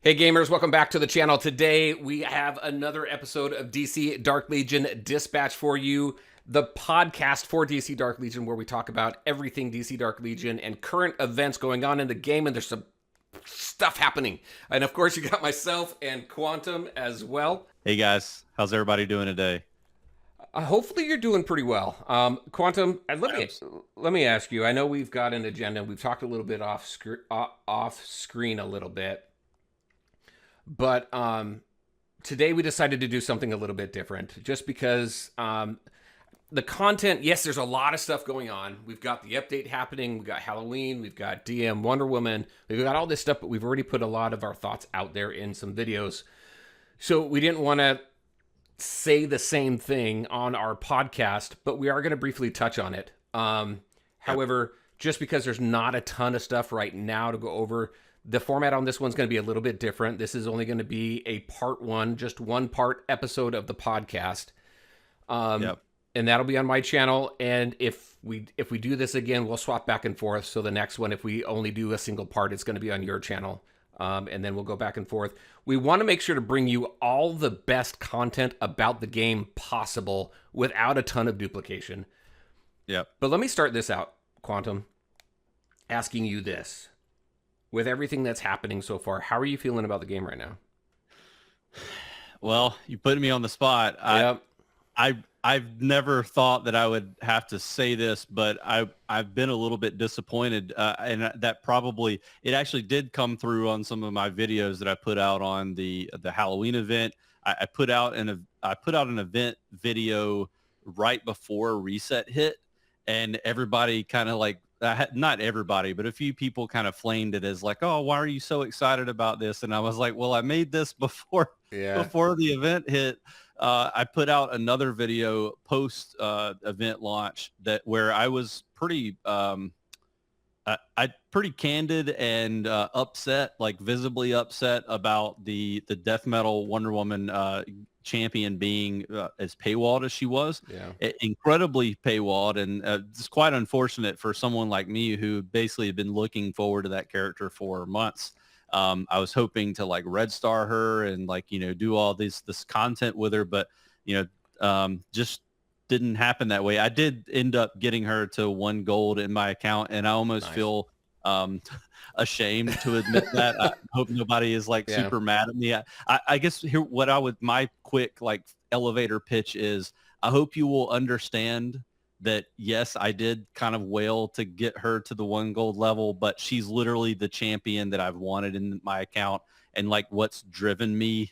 Hey gamers, welcome back to the channel. Today we have another episode of DC Dark Legion Dispatch for you, the podcast for DC Dark Legion where we talk about everything DC Dark Legion and current events going on in the game, and there's some stuff happening. And of course you got myself and Quantum as well. Hey guys, how's everybody doing today? Hopefully you're doing pretty well. Quantum, Abs- let me ask you. I know we've got an agenda. We've talked a little bit off screen a little bit. But today we decided to do something a little bit different just because the content, yes, there's a lot of stuff going on. We've got the update happening. We've got Halloween. We've got DM Wonder Woman. We've got all this stuff, but we've already put a lot of our thoughts out there in some videos. So we didn't want to say the same thing on our podcast, but we are going to briefly touch on it. However, just because there's not a ton of stuff right now to go over, the format on this one's going to be a little bit different. This is only going to be a part one, just one part episode of the podcast. Yep. And that'll be on my channel. And if we do this again, we'll swap back and forth. So the next one, if we only do a single part, it's going to be on your channel. And then we'll go back and forth. We want to make sure to bring you all the best content about the game possible without a ton of duplication. Yep. But let me start this out, Quantum, asking you this. With everything that's happening so far, how are you feeling about the game right now? Well, you put me on the spot. Yep. I've never thought that I would have to say this, but I've been a little bit disappointed, and that probably it actually did come through on some of my videos that I put out on the Halloween event. I put out an event video right before reset hit, and everybody kind of like. Not everybody, but a few people kind of flamed it as like, oh, why are you so excited about this? And I was like, well, I made this before the event hit. I put out another video post event launch where I was pretty pretty candid and upset, like visibly upset about the death metal Wonder Woman champion being as paywalled as she was. Incredibly paywalled, and it's quite unfortunate for someone like me who basically had been looking forward to that character for months. I was hoping to like red star her and like, you know, do all this content with her, but you know, just didn't happen that way. I did end up getting her to 1 gold in my account, and I almost feel ashamed to admit that. I hope nobody is like super mad at me. I guess here my quick like elevator pitch is, I hope you will understand that yes, I did kind of wail to get her to the 1 gold level, but she's literally the champion that I've wanted in my account and like what's driven me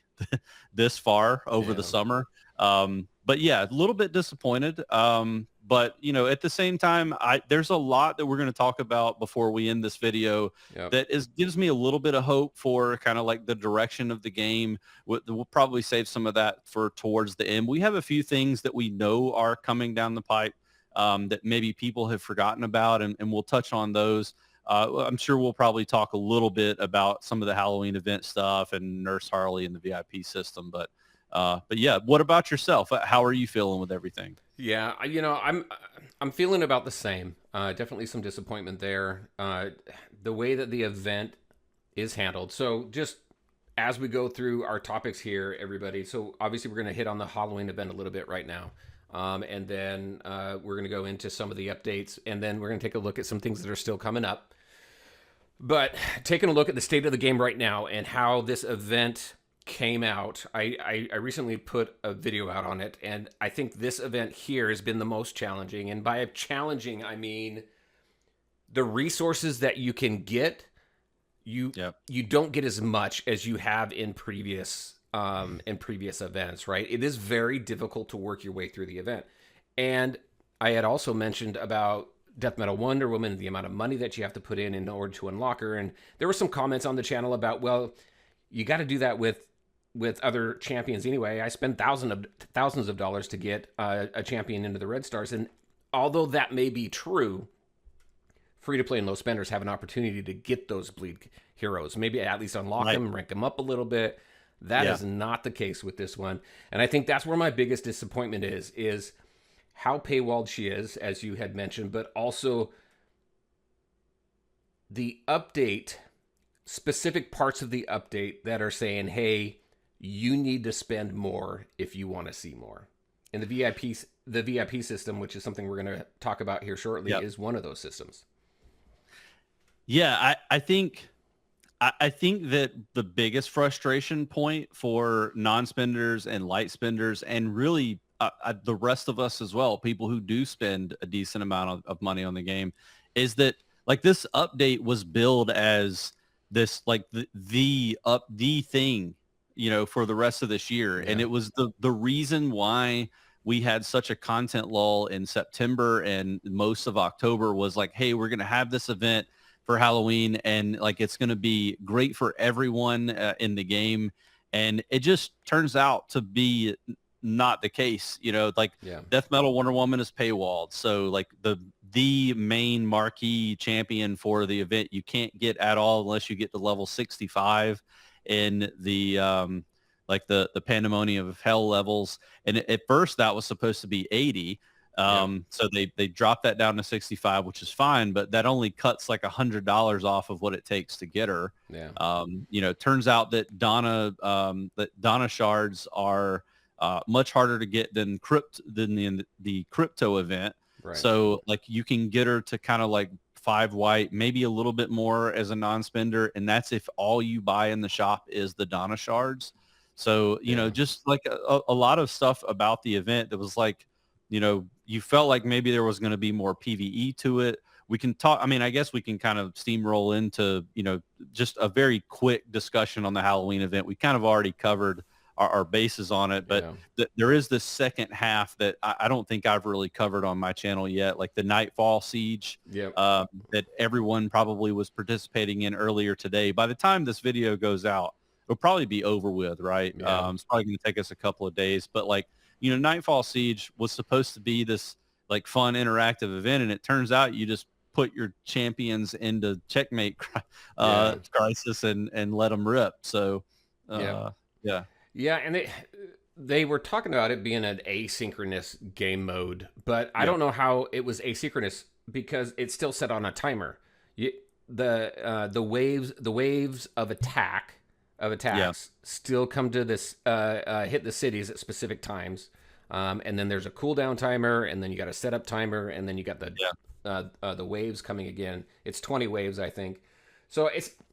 this far over the summer. But yeah, a little bit disappointed. But you know, at the same time, there's a lot that we're going to talk about before we end this video that gives me a little bit of hope for kind of like the direction of the game. We'll probably save some of that for towards the end. We have a few things that we know are coming down the pipe that maybe people have forgotten about, and we'll touch on those. I'm sure we'll probably talk a little bit about some of the Halloween event stuff and Nurse Harley and the VIP system, but yeah, what about yourself? How are you feeling with everything? Yeah, you know, I'm feeling about the same. Definitely some disappointment there. The way that the event is handled. So just as we go through our topics here, everybody. So obviously we're going to hit on the Halloween event a little bit right now. And then we're going to go into some of the updates, and then we're going to take a look at some things that are still coming up. But taking a look at the state of the game right now and how this event came out, I recently put a video out on it, and I think this event here has been the most challenging. And by challenging, I mean the resources that you can get, you don't get as much as you have in previous events, right? It is very difficult to work your way through the event. And I had also mentioned about Death Metal Wonder Woman, the amount of money that you have to put in order to unlock her. And there were some comments on the channel about, well, you got to do that with other champions anyway. I spend thousands of dollars to get a champion into the Red Stars. And although that may be true, free-to-play and low spenders have an opportunity to get those bleed heroes. Maybe at least unlock them, rank them up a little bit. That is not the case with this one. And I think that's where my biggest disappointment is how paywalled she is, as you had mentioned, but also the update specific parts of the update that are saying, hey, you need to spend more if you want to see more. And the VIP system, which is something we're going to talk about here shortly, is one of those systems. Yeah, I think that the biggest frustration point for non-spenders and light spenders, and really the rest of us as well, people who do spend a decent amount of money on the game, is that like this update was billed as this like the thing, you know, for the rest of this year. And it was the reason why we had such a content lull in September and most of October was like, hey, we're going to have this event for Halloween, and like it's going to be great for everyone in the game. And it just turns out to be not the case. You know, like Death Metal Wonder Woman is paywalled, so like the main marquee champion for the event you can't get at all unless you get to level 65 in the like the Pandemonium of Hell levels. And at first that was supposed to be 80. So they dropped that down to 65, which is fine, but that only cuts like $100 off of what it takes to get her. You know, turns out that Donna shards are much harder to get than the crypto event. Right. So like you can get her to kind of like 5 white, maybe a little bit more as a non-spender, and that's if all you buy in the shop is the Donna shards. So you know, just like a lot of stuff about the event that was like, you know, you felt like maybe there was going to be more PvE to it. We can talk, I mean, I guess we can kind of steamroll into, you know, just a very quick discussion on the Halloween event. We kind of already covered our bases on it, but there is this second half that I don't think I've really covered on my channel yet, like the Nightfall Siege that everyone probably was participating in earlier today. By the time this video goes out, it'll probably be over with, right? It's probably going to take us a couple of days, but like, you know, Nightfall Siege was supposed to be this like fun interactive event, and it turns out you just put your champions into checkmate crisis and let them rip. So and they were talking about it being an asynchronous game mode, but I don't know how it was asynchronous because it's still set on a timer. The waves of attacks still come to this hit the cities at specific times, and then there's a cooldown timer, and then you got a setup timer, and then you got the waves coming again. It's 20 waves, I think. So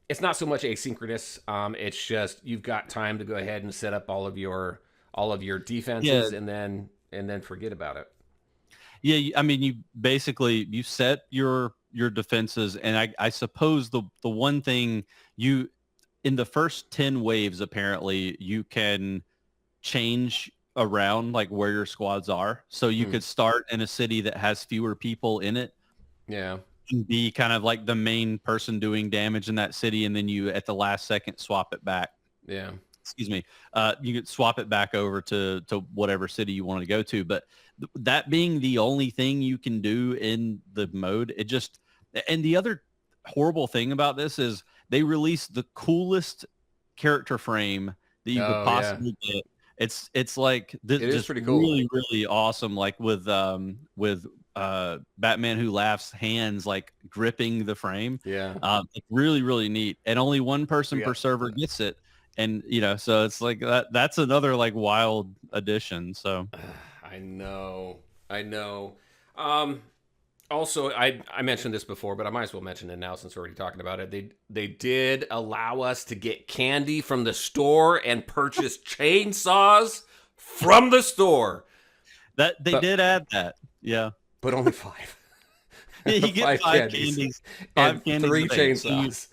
it's not so much asynchronous. It's just you've got time to go ahead and set up all of your defenses, and then forget about it. Yeah, I mean, you set your defenses, and I suppose the one thing in the first 10 waves, apparently, you can change around like where your squads are. So you could start in a city that has fewer people in it. Yeah. And be kind of like the main person doing damage in that city. And then you, at the last second, swap it back. Yeah. Excuse me. You could swap it back over to whatever city you want to go to. But that being the only thing you can do in the mode, and the other horrible thing about this is they released the coolest character frame that you could possibly get. It's like this, it is just pretty cool. Really, really awesome. Like with Batman Who Laughs hands like gripping the frame. It's really, really neat. And only one person per server gets it. And you know, so it's like that's another like wild addition. So I know. Also, I mentioned this before, but I might as well mention it now since we're already talking about it. They did allow us to get candy from the store and purchase chainsaws from the store. That they did add that, but only 5. You get 5 candies, 5 candies, 3 chainsaws.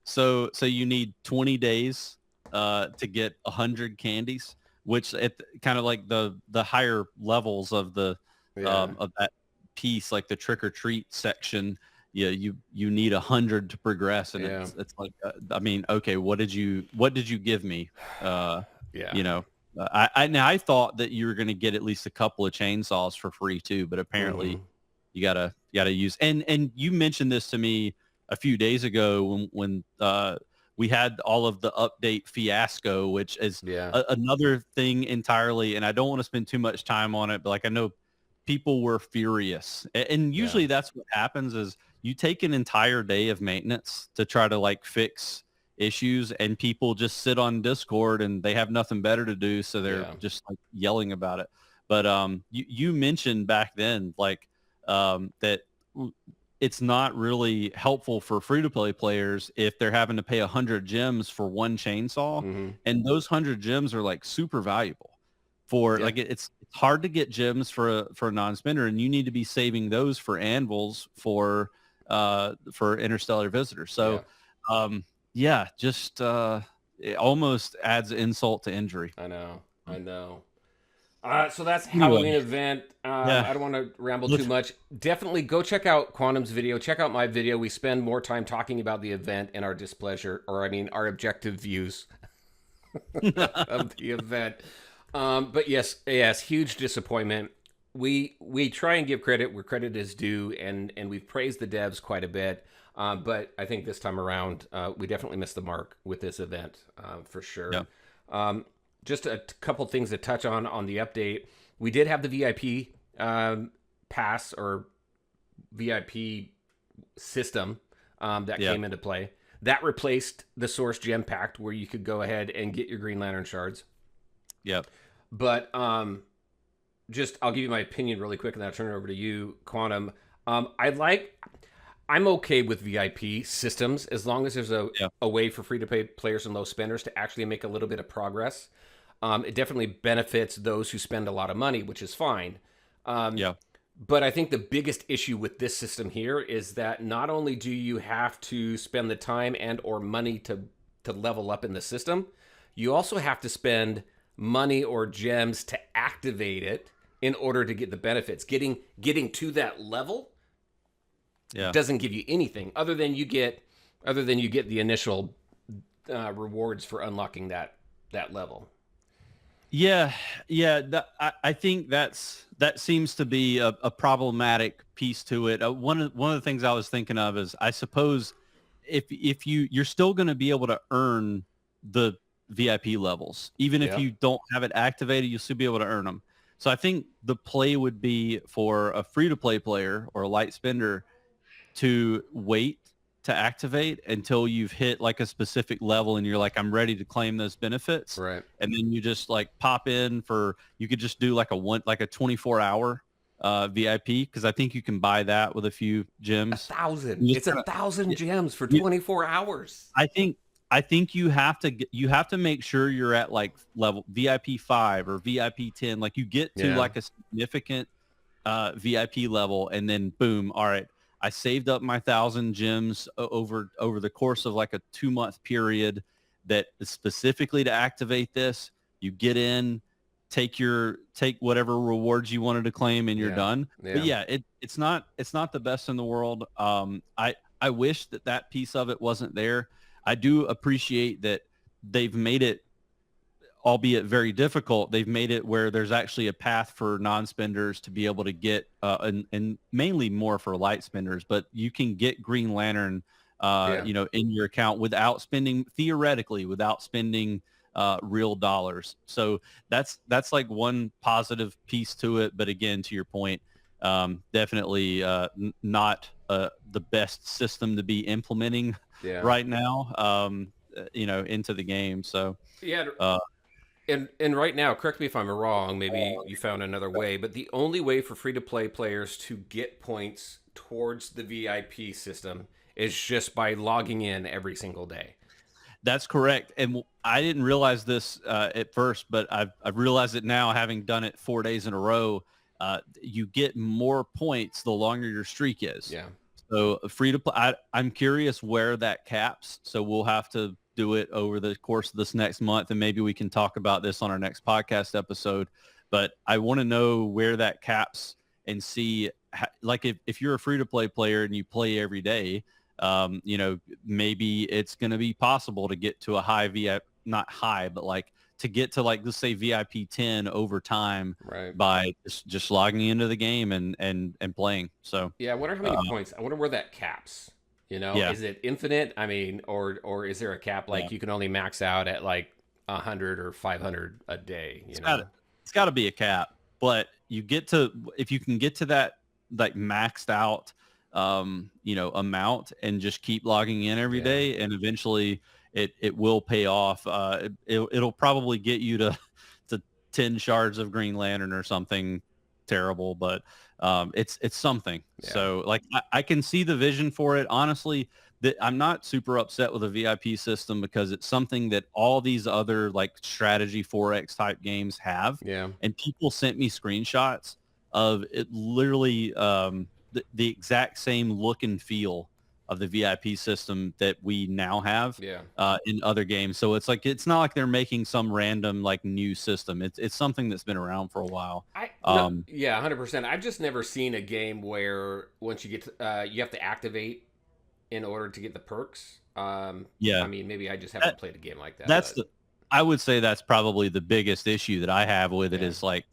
So you need 20 days to get 100 candies, which at kind of like the higher levels of the of that piece, like the trick or treat section, you need 100 to progress, and it's like I mean, okay, what did you give me? You know, I thought that you were going to get at least a couple of chainsaws for free too, but apparently you gotta use. And you mentioned this to me a few days ago when we had all of the update fiasco, which is another thing entirely. And I don't want to spend too much time on it, but like I know people were furious, and usually that's what happens is you take an entire day of maintenance to try to like fix issues, and people just sit on Discord and they have nothing better to do, so they're just like yelling about it. But you mentioned back then like that it's not really helpful for free-to-play players if they're having to pay 100 gems for one chainsaw, and those 100 gems are like super valuable for like it's hard to get gems for a non-spender, and you need to be saving those for anvils for Interstellar Visitor. So just it almost adds insult to injury. I know. So that's Halloween event. I don't want to ramble too much. Definitely go check out Quantum's video. Check out my video. We spend more time talking about the event and our displeasure, or I mean, our objective views of the event. But yes, huge disappointment. We try and give credit where credit is due, and we've praised the devs quite a bit. But I think this time around, we definitely missed the mark with this event, for sure. Yeah. Just a couple things to touch on the update. We did have the VIP pass or VIP system that came into play. That replaced the Source Gem Pact, where you could go ahead and get your Green Lantern shards. Yep. But I'll give you my opinion really quick, and then I'll turn it over to you, Quantum. I'm okay with VIP systems as long as there's a way for free-to-play players and low spenders to actually make a little bit of progress. It definitely benefits those who spend a lot of money, which is fine. But I think the biggest issue with this system here is that not only do you have to spend the time and or money to level up in the system, you also have to spend money or gems to activate it in order to get the benefits. Getting to that level doesn't give you anything other than you get the initial rewards for unlocking that level. I think that seems to be a problematic piece to it. One of the things I was thinking of is, I suppose if you're still going to be able to earn the VIP levels, even if you don't have it activated, you'll still be able to earn them. So I think the play would be for a free-to-play player or a light spender to wait to activate until you've hit like a specific level and you're like, I'm ready to claim those benefits. Right. And then you just like pop in you could just do like a 24-hour VIP, because I think you can buy that with a few gems. 1,000. It's 1,000 gems for 24 hours. I think you have to make sure you're at like level VIP 5 or VIP 10. Like you get to like a significant VIP level, and then boom, all right, I saved up my 1,000 gems over the course of like a 2-month period that is specifically to activate this. You get in, take whatever rewards you wanted to claim, and you're done. But it's not the best in the world. I wish that piece of it wasn't there. I do appreciate that they've made it, albeit very difficult, they've made it where there's actually a path for non-spenders to be able to get, and mainly more for light spenders, but you can get Green Lantern, in your account without spending real dollars. So that's like one positive piece to it. But again, to your point, definitely not the best system to be implementing right now, into the game. So And right now, correct me if I'm wrong, maybe you found another way, but the only way for free-to-play players to get points towards the VIP system is just by logging in every single day. That's correct. And I didn't realize this at first, but I've realized it now, having done it 4 days in a row. You get more points the longer your streak is. Yeah. So free-to-play, I'm curious where that caps. So we'll have to do it over the course of this next month, and maybe we can talk about this on our next podcast episode. But I want to know where that caps and see, like, if you're a free-to-play player and you play every day, maybe it's going to be possible to get to a high VIP, not high, but like to get to, like, let's say VIP 10 over time, right, by just logging into the game and playing. So I wonder how many points. I wonder where that caps. Is it infinite? I mean, or is there a cap, like you can only max out at like 100 or 500 a day? It's got to be a cap. But if you can get to that like maxed out, amount, and just keep logging in every day, and eventually it will pay off. It'll probably get you to 10 shards of Green Lantern or something terrible, but it's something. Yeah. So like I can see the vision for it. Honestly, that I'm not super upset with a VIP system because it's something that all these other like strategy 4X type games have. Yeah. And people sent me screenshots of it literally the exact same look and feel of the VIP system that we now have in other games. So it's like, it's not like they're making some random like new system. It's something that's been around for a while. Yeah, 100%. I've just never seen a game where once you get to, you have to activate in order to get the perks. I mean, maybe I just haven't played a game like that. I would say that's probably the biggest issue that I have with it is like,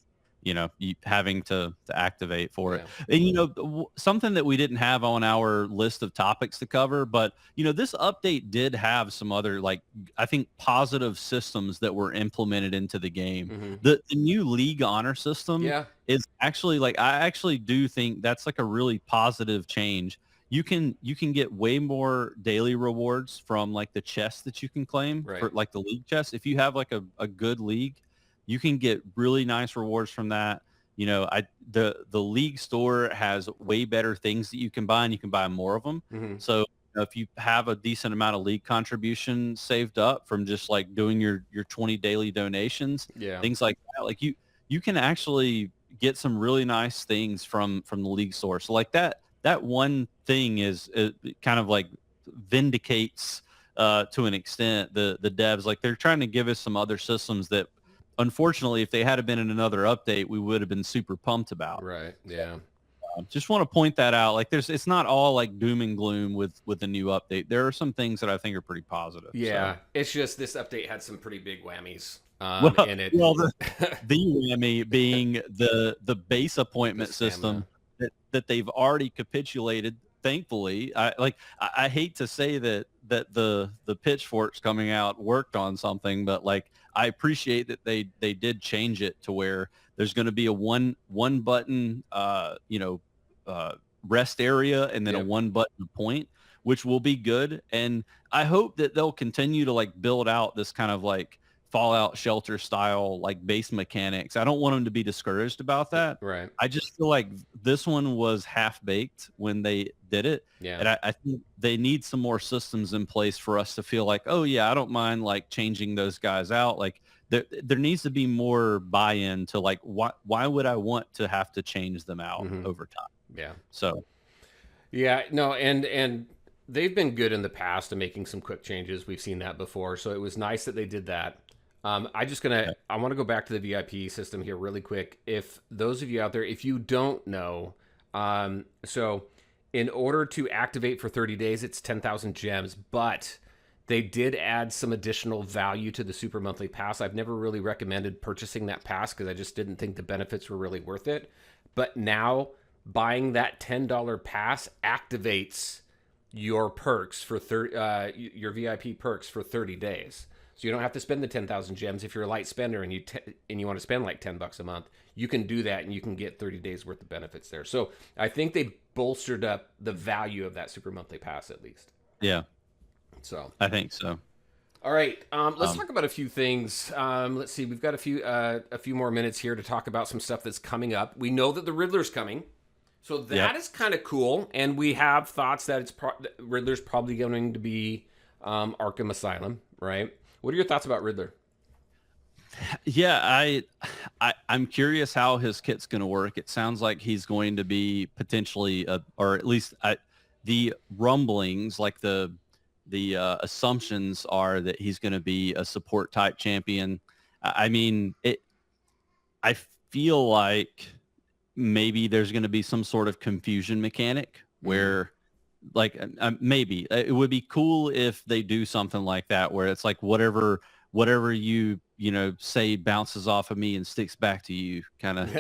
you know, you having to activate for it. And, you know, something that we didn't have on our list of topics to cover, but, you know, this update did have some other, like, I think positive systems that were implemented into the game. Mm-hmm. The new League Honor system is actually, like, I actually do think that's like a really positive change. You can get way more daily rewards from like the chests that you can claim for like the league chests. If you have like a good league, you can get really nice rewards from that. You know, the league store has way better things that you can buy, and you can buy more of them. Mm-hmm. So you know, if you have a decent amount of league contribution saved up from just like doing your 20 daily donations, things like that, like you can actually get some really nice things from the league store. So like that one thing is kind of like vindicates to an extent the devs. Like they're trying to give us some other systems that, unfortunately, if they had been in another update, we would have been super pumped about. Right. Yeah. Just want to point that out. Like it's not all like doom and gloom with the new update. There are some things that I think are pretty positive. Yeah. So. It's just this update had some pretty big whammies in it. Well, the whammy being the base appointment system that they've already capitulated. Thankfully, I hate to say that the pitchforks coming out worked on something, but like I appreciate that they did change it to where there's going to be a one button rest area and then a one button point, which will be good. And I hope that they'll continue to like build out this kind of like Fallout Shelter style like base mechanics. I don't want them to be discouraged about that. Right. I just feel like this one was half baked when they did it. Yeah. And I think they need some more systems in place for us to feel like, oh yeah, I don't mind like changing those guys out. Like there needs to be more buy-in to like why would I want to have to change them out over time? Yeah. So yeah, no, and they've been good in the past at making some quick changes. We've seen that before. So it was nice that they did that. I want to go back to the VIP system here really quick. If those of you out there, if you don't know, so in order to activate for 30 days, it's 10,000 gems, but they did add some additional value to the Super Monthly Pass. I've never really recommended purchasing that pass because I just didn't think the benefits were really worth it. But now buying that $10 pass activates your perks for your VIP perks for 30 days. So you don't have to spend the 10,000 gems. If you're a light spender and you want to spend like $10 a month, you can do that and you can get 30 days worth of benefits there. So I think they bolstered up the value of that Super Monthly Pass at least. Yeah. So I think so. All right. Let's talk about a few things. Let's see. We've got a few more minutes here to talk about some stuff that's coming up. We know that the Riddler's coming. So that is kind of cool. And we have thoughts that Riddler's probably going to be Arkham Asylum, right? What are your thoughts about Riddler? Yeah, I'm curious how his kit's going to work. It sounds like he's going to be potentially, or at least the rumblings, like the assumptions are that he's going to be a support type champion. I mean, I feel like maybe there's going to be some sort of confusion mechanic where like maybe it would be cool if they do something like that where it's like whatever you say bounces off of me and sticks back to you kind of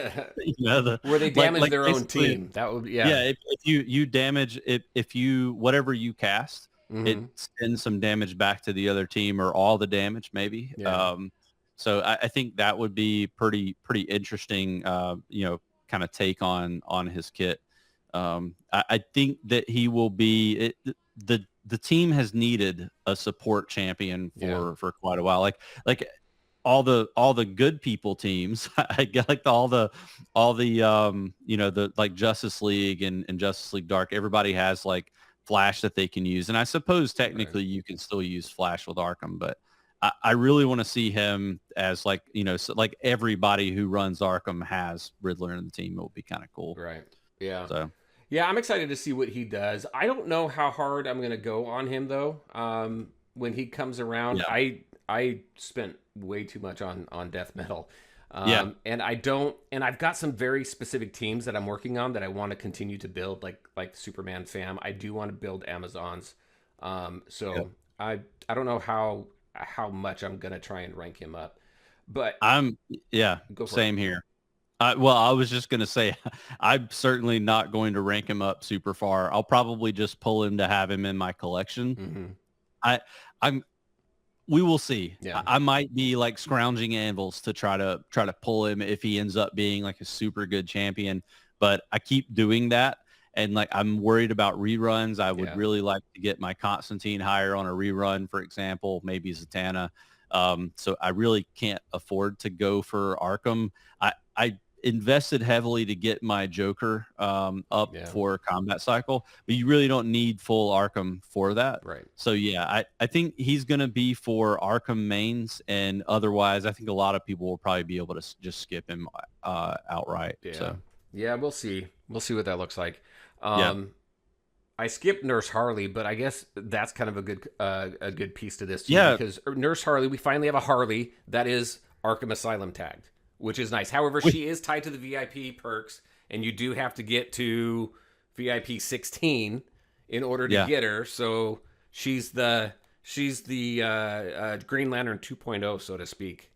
where they damage their own team. That would if you damage if you whatever you cast it sends some damage back to the other team or all the damage maybe. So I think that would be pretty interesting kind of take on his kit. I think that he will be the the team has needed a support champion for quite a while. Like all the good people teams, I get like all the the like Justice League and Justice League Dark. Everybody has like Flash that they can use, and I suppose technically you can still use Flash with Arkham, but I really want to see him as like so like everybody who runs Arkham has Riddler in the team. It would be kind of cool, right? Yeah. So yeah, I'm excited to see what he does. I don't know how hard I'm gonna go on him though. When he comes around, I spent way too much on Death Metal. And I've got some very specific teams that I'm working on that I want to continue to build, like Superman fam. I do want to build Amazons. I don't know how much I'm gonna try and rank him up, but same here. Well, I was just going to say, I'm certainly not going to rank him up super far. I'll probably just pull him to have him in my collection. Mm-hmm. We will see. Yeah. I might be like scrounging anvils to try to pull him if he ends up being like a super good champion. But I keep doing that. And like, I'm worried about reruns. I would really like to get my Constantine higher on a rerun, for example, maybe Zatanna. So I really can't afford to go for Arkham. I invested heavily to get my Joker up for Combat Cycle, but you really don't need full Arkham for that. Right. So yeah, I think he's going to be for Arkham mains, and otherwise I think a lot of people will probably be able to just skip him outright. Yeah. So. Yeah, we'll see. We'll see what that looks like. I skipped Nurse Harley, but I guess that's kind of a good piece to this too. Yeah. Because Nurse Harley, we finally have a Harley that is Arkham Asylum tagged, which is nice. However, she is tied to the VIP perks, and you do have to get to VIP 16 in order to get her. So she's the Green Lantern 2.0, so to speak.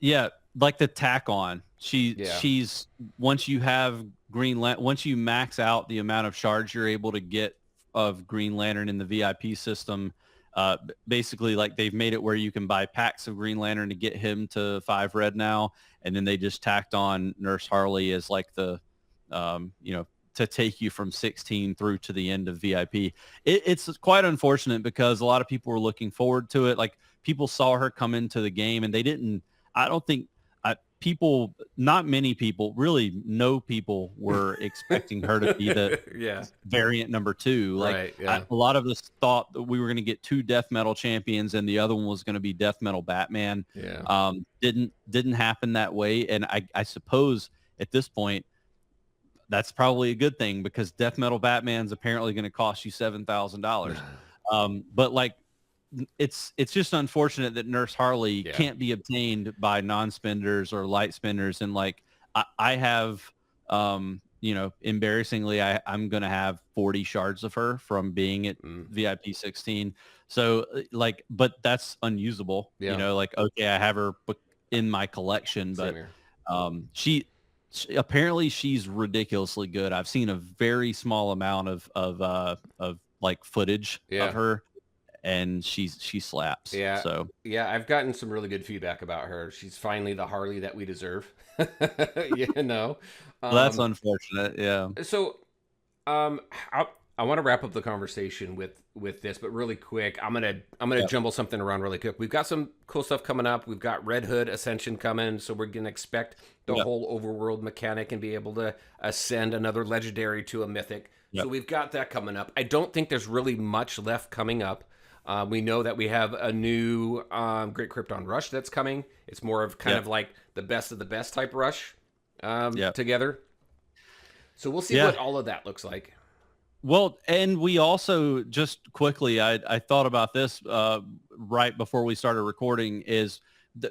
Yeah, like the tack on. She's once you have once you max out the amount of shards you're able to get of Green Lantern in the VIP system, basically like they've made it where you can buy packs of Green Lantern to get him to 5 red now, and then they just tacked on Nurse Harley as like the to take you from 16 through to the end of VIP. It's quite unfortunate because a lot of people were looking forward to it. Like people saw her come into the game and they didn't. I don't think people, not many people, really no people were expecting her to be the variant number 2. Like a lot of us thought that we were going to get 2 Death Metal champions and the other one was going to be Death Metal Batman. Didn't happen that way. And I suppose at this point, that's probably a good thing because Death Metal Batman's apparently going to cost you $7,000. But like, it's just unfortunate that Nurse Harley can't be obtained by non-spenders or light spenders. And like, I have, embarrassingly, I'm going to have 40 shards of her from being at VIP 16. So like, but that's unusable, like, okay, I have her in my collection, but she apparently she's ridiculously good. I've seen a very small amount of like footage of her. And she slaps. Yeah. So I've gotten some really good feedback about her. She's finally the Harley that we deserve. Well, that's unfortunate. Yeah. So, I want to wrap up the conversation with this, but really quick, I'm gonna jumble something around really quick. We've got some cool stuff coming up. We've got Red Hood Ascension coming, so we're gonna expect the whole overworld mechanic and be able to ascend another legendary to a mythic. So we've got that coming up. I don't think there's really much left coming up. We know that we have a new Great Krypton Rush that's coming. It's more of kind of like the best of the best type Rush together. So we'll see what all of that looks like. Well, and we also just quickly, I thought about this right before we started recording is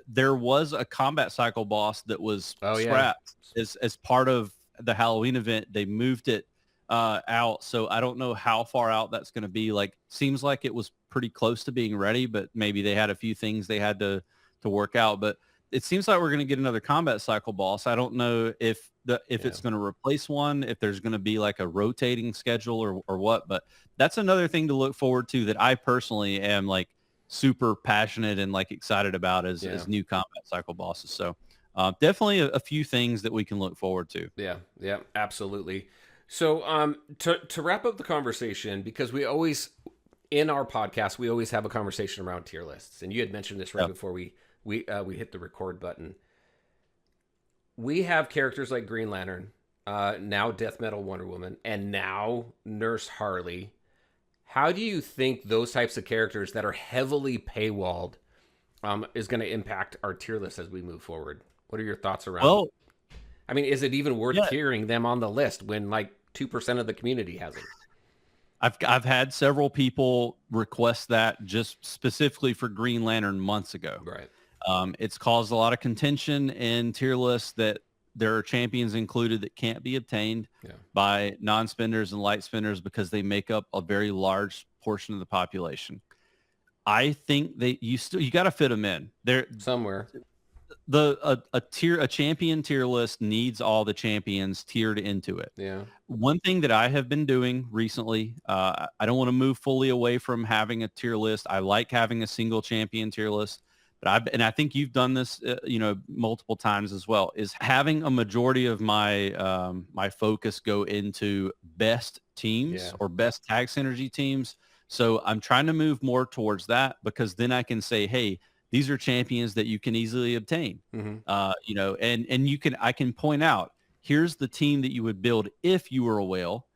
there was a Combat Cycle boss that was scrapped as part of the Halloween event. They moved it out. So I don't know how far out that's going to be. Like, seems like it was pretty close to being ready, but maybe they had a few things they had to work out. But it seems like we're going to get another Combat Cycle boss. I don't know if it's going to replace one, if there's going to be like a rotating schedule or what, but that's another thing to look forward to that I personally am like super passionate and like excited about as new Combat Cycle bosses. So definitely a few things that we can look forward to. Yeah, absolutely. So to wrap up the conversation, because we always, in our podcast, we always have a conversation around tier lists, and you had mentioned this right before we hit the record button. We have characters like Green Lantern, now Death Metal Wonder Woman, and now Nurse Harley. How do you think those types of characters that are heavily paywalled is going to impact our tier list as we move forward? What are your thoughts around? Well, I mean, is it even worth tiering them on the list when like 2% of the community has it? I've had several people request that just specifically for Green Lantern months ago. Right. It's caused a lot of contention in tier lists that there are champions included that can't be obtained by non-spenders and light spenders because they make up a very large portion of the population. I think that you got to fit them in there somewhere. A champion tier list needs all the champions tiered into it. Yeah. One thing that I have been doing recently, I don't want to move fully away from having a tier list. I like having a single champion tier list, but I think you've done this, multiple times as well, is having a majority of my my focus go into best teams or best tag synergy teams. So I'm trying to move more towards that because then I can say, hey, these are champions that you can easily obtain, and I can point out, here's the team that you would build if you were a whale.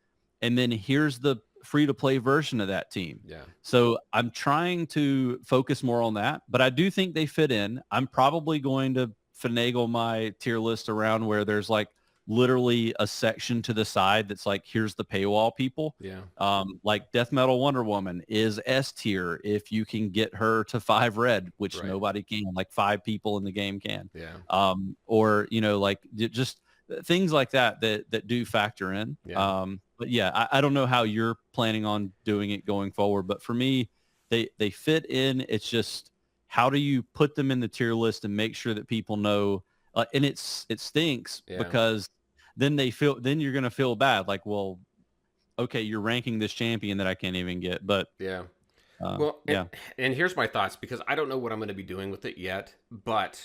And then here's the free to play version of that team. Yeah. So I'm trying to focus more on that, but I do think they fit in. I'm probably going to finagle my tier list around where there's like literally a section to the side that's like, here's the paywall people. Yeah. Like Death Metal Wonder Woman is S tier if you can get her to 5 red, which nobody can, like 5 people in the game can. Yeah. Or, like just things like that do factor in. Yeah. But yeah, I don't know how you're planning on doing it going forward, but for me, they fit in. It's just, how do you put them in the tier list and make sure that people know, and it stinks because then you're going to feel bad. Like, well, okay, you're ranking this champion that I can't even get, but and here's my thoughts, because I don't know what I'm going to be doing with it yet, but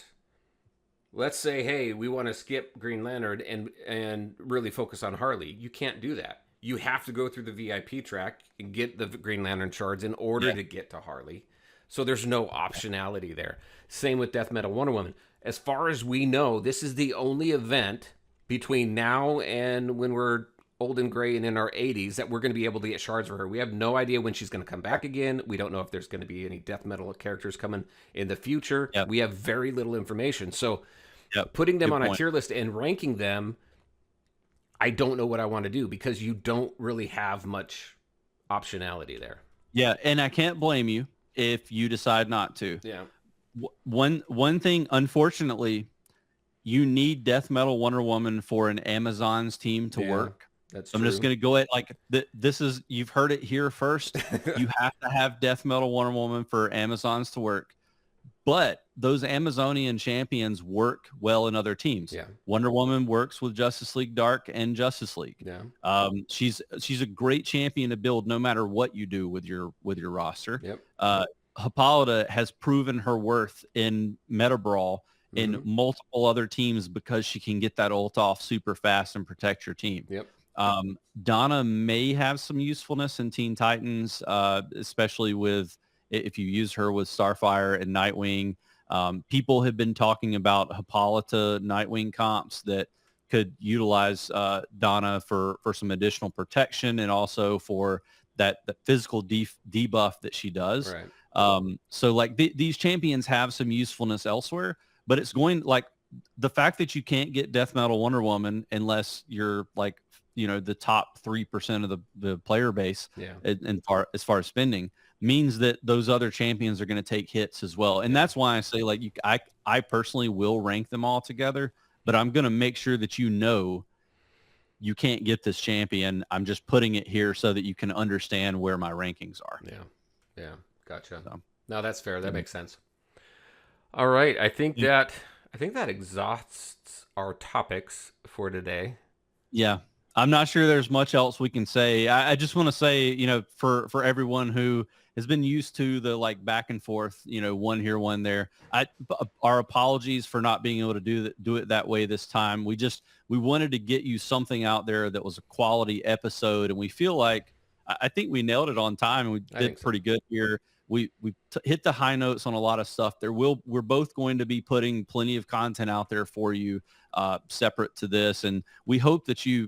let's say, hey, we want to skip Green Lantern and really focus on Harley. You can't do that. You have to go through the VIP track and get the Green Lantern shards in order to get to Harley. So there's no optionality there. Same with Death Metal Wonder Woman. As far as we know, this is the only event between now and when we're old and gray and in our 80s that we're going to be able to get shards for her. We have no idea when she's going to come back again. We don't know if there's going to be any Death Metal characters coming in the future. Yep. We have very little information. So putting them on a tier list and ranking them, I don't know what I want to do because you don't really have much optionality there. Yeah, and I can't blame you if you decide not to. Yeah. One thing, unfortunately, you need Death Metal Wonder Woman for an Amazon's team to work. That's I'm true. just going to go at like this is, you've heard it here first. You have to have Death Metal Wonder Woman for Amazons to work. But those Amazonian champions work well in other teams. Yeah. Wonder Woman works with Justice League Dark and Justice League. Yeah. She's a great champion to build no matter what you do with your roster. Yep. Hippolyta has proven her worth in Meta Brawl in multiple other teams because she can get that ult off super fast and protect your team. Yep. Donna may have some usefulness in Teen Titans, especially with if you use her with Starfire and Nightwing. People have been talking about Hippolyta Nightwing comps that could utilize Donna for some additional protection and also for that physical debuff that she does. Right. So like these champions have some usefulness elsewhere, but it's going like the fact that you can't get Death Metal Wonder Woman unless you're like, the top 3% of the player base as far as spending means that those other champions are going to take hits as well. And that's why I say like I personally will rank them all together, but I'm going to make sure that you can't get this champion. I'm just putting it here so that you can understand where my rankings are. Yeah. Gotcha. So, no, that's fair. That makes sense. All right. I think that exhausts our topics for today. Yeah. I'm not sure there's much else we can say. I just want to say, for everyone who has been used to the like back and forth, one here, one there. Our apologies for not being able to do it that way this time. We wanted to get you something out there that was a quality episode, and we feel like I think we nailed it on time, and we did pretty good here. We hit the high notes on a lot of stuff. We're both going to be putting plenty of content out there for you separate to this, and we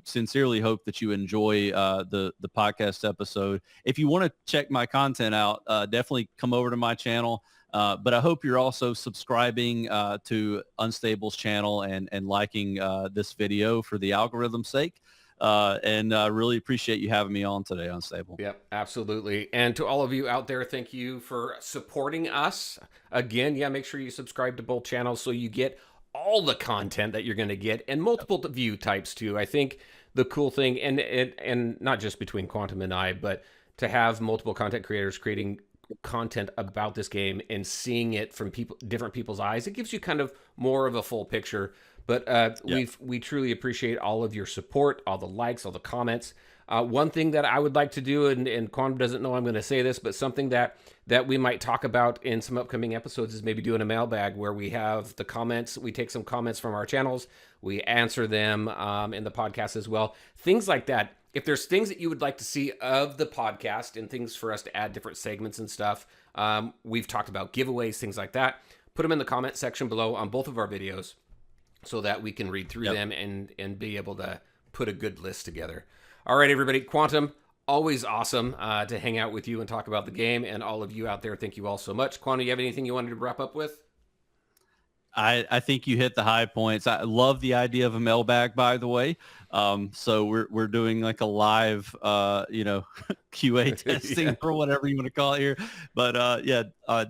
sincerely hope that you enjoy the podcast episode. If you want to check my content out, definitely come over to my channel. But I hope you're also subscribing to Unstable's channel and liking this video for the algorithm's sake. And really appreciate you having me on today, Unstable. Yep, absolutely. And to all of you out there, thank you for supporting us. Again, make sure you subscribe to both channels so you get all the content that you're going to get and multiple view types too. I think the cool thing, and not just between Quantum and I, but to have multiple content creators creating content about this game and seeing it from different people's eyes, it gives you kind of more of a full picture. But we truly appreciate all of your support, all the likes, all the comments. One thing that I would like to do, and Quantum doesn't know I'm going to say this, but something that we might talk about in some upcoming episodes is maybe doing a mailbag where we have the comments. We take some comments from our channels. We answer them in the podcast as well. Things like that. If there's things that you would like to see of the podcast and things for us to add different segments and stuff, we've talked about giveaways, things like that. Put them in the comment section below on both of our videos so that we can read through them and be able to put a good list together. All right, everybody. Quantum, always awesome to hang out with you and talk about the game. And all of you out there, thank you all so much. Quantum, you have anything you wanted to wrap up with? I think you hit the high points. I love the idea of a mailbag, by the way. So we're doing like a live, QA testing or whatever you want to call it here. But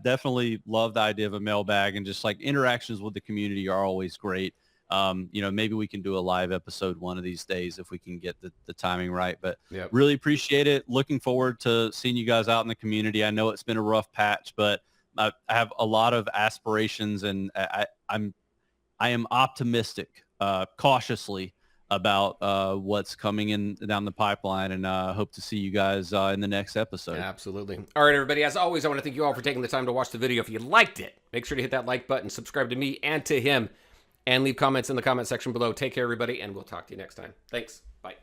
definitely love the idea of a mailbag, and just like interactions with the community are always great. Maybe we can do a live episode one of these days if we can get the timing right. But really appreciate it. Looking forward to seeing you guys out in the community. I know it's been a rough patch, but I have a lot of aspirations, and I am optimistic, cautiously, about what's coming down the pipeline, and hope to see you guys in the next episode. Absolutely. All right, everybody. As always, I want to thank you all for taking the time to watch the video. If you liked it, make sure to hit that like button, subscribe to me and to him, and leave comments in the comment section below. Take care, everybody, and we'll talk to you next time. Thanks. Bye.